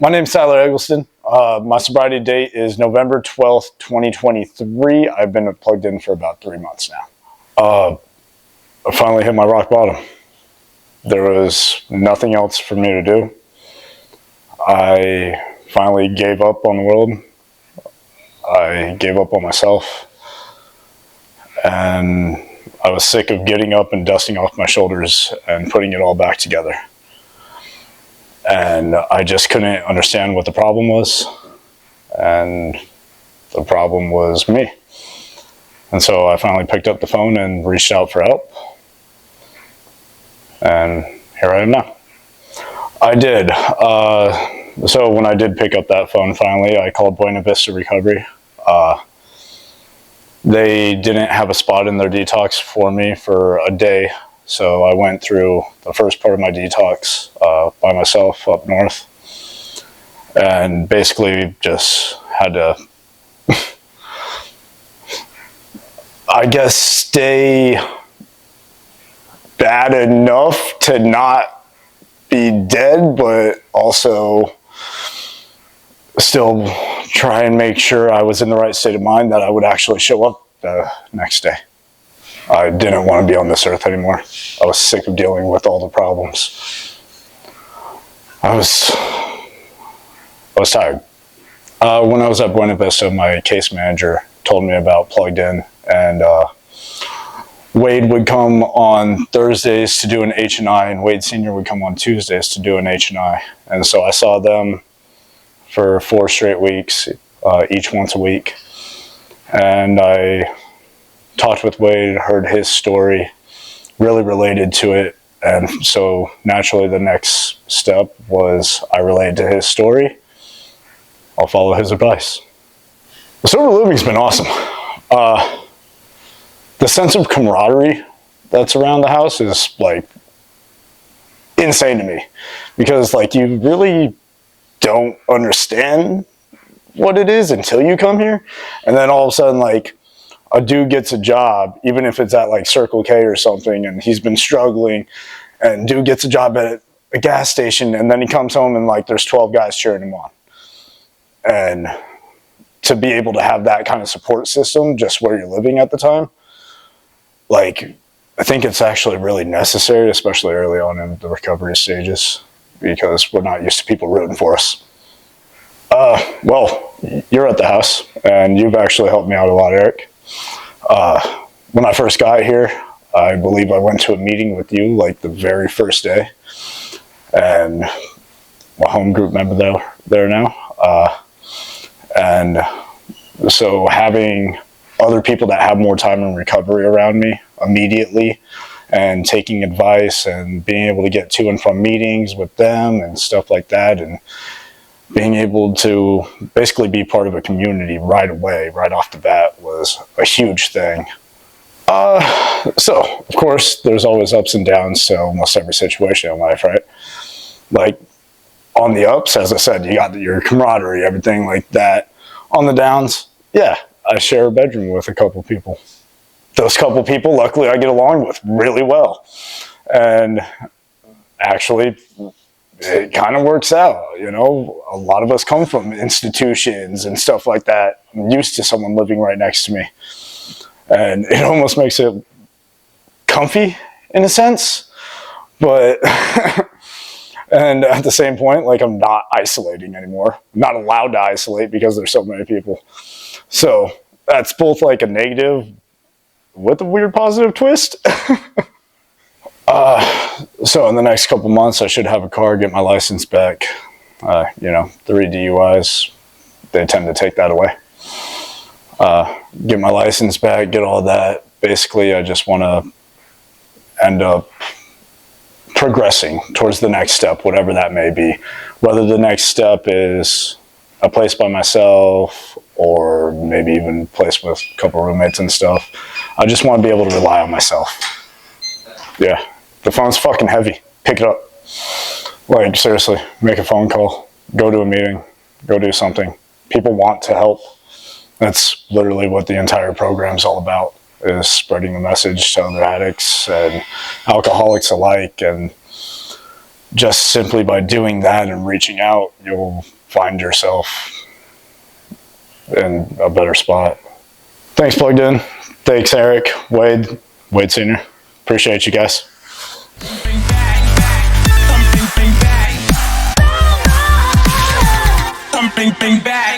My name's Tyler Eggleston. My sobriety date is November 12th, 2023. I've been plugged in for about 3 months now. I finally hit my rock bottom. There was nothing else for me to do. I finally gave up on the world. I gave up on myself. And I was sick of getting up and dusting off my shoulders and putting it all back together. And I just couldn't understand what the problem was. And the problem was me. And so I finally picked up the phone and reached out for help. And here I am now. I did. So when I did pick up that phone finally, I called Buena Vista Recovery. They didn't have a spot in their detox for me for a day. So I went through the first part of my detox by myself up north. And basically just had to, I guess, stay bad enough to not be dead, but also still try and make sure I was in the right state of mind that I would actually show up the next day. I didn't want to be on this earth anymore. I was sick of dealing with all the problems. I was tired. When I was at Buena Vista, my case manager told me about Plugged In, and Wade would come on Thursdays to do an H&I, and Wade Sr. would come on Tuesdays to do an H&I. And so I saw them for 4 straight weeks, each once a week. And I talked with Wade, heard his story, really related to it. And so naturally the next step was I related to his story. I'll follow his advice. The sober living's been awesome. The sense of camaraderie that's around the house is like insane to me, because like you really don't understand what it is until you come here. And then all of a sudden, like, a dude gets a job, even if it's at like Circle K or something, and he's been struggling, and dude gets a job at a gas station, and then he comes home and like there's 12 guys cheering him on. And to be able to have that kind of support system just where you're living at the time, like, I think it's actually really necessary, especially early on in the recovery stages, because we're not used to people rooting for us. Well, you're at the house, and you've actually helped me out a lot, Eric. When I first got here, I believe I went to a meeting with you like the very first day, and a home group member there now. And so having other people that have more time in recovery around me immediately, and taking advice and being able to get to and from meetings with them and stuff like that, and being able to basically be part of a community right away, right off the bat, was a huge thing. So, of course, there's always ups and downs to almost every situation in life, right? Like, on the ups, as I said, you got your camaraderie, everything like that. On the downs, yeah, I share a bedroom with a couple people. Those couple people, luckily, I get along with really well. And actually, it kind of works out, you know. A lot of us come from institutions and stuff like that. I'm used to someone living right next to me. And it almost makes it comfy in a sense. But, and at the same point, like, I'm not isolating anymore. I'm not allowed to isolate because there's so many people. So that's both like a negative with a weird positive twist. So in the next couple months, I should have a car, get my license back. 3 DUIs, they tend to take that away. Get my license back, get all that. Basically, I just want to end up progressing towards the next step, whatever that may be. Whether the next step is a place by myself, or maybe even a place with a couple roommates and stuff. I just want to be able to rely on myself. Yeah, the phone's fucking heavy. Pick it up. Like, seriously, make a phone call, go to a meeting, go do something. People want to help. That's literally what the entire program's all about, is spreading the message to other addicts and alcoholics alike, and just simply by doing that and reaching out, you'll find yourself in a better spot. Thanks, Plugged In. Thanks, Eric, Wade Sr. Appreciate you guys. Bing, bang.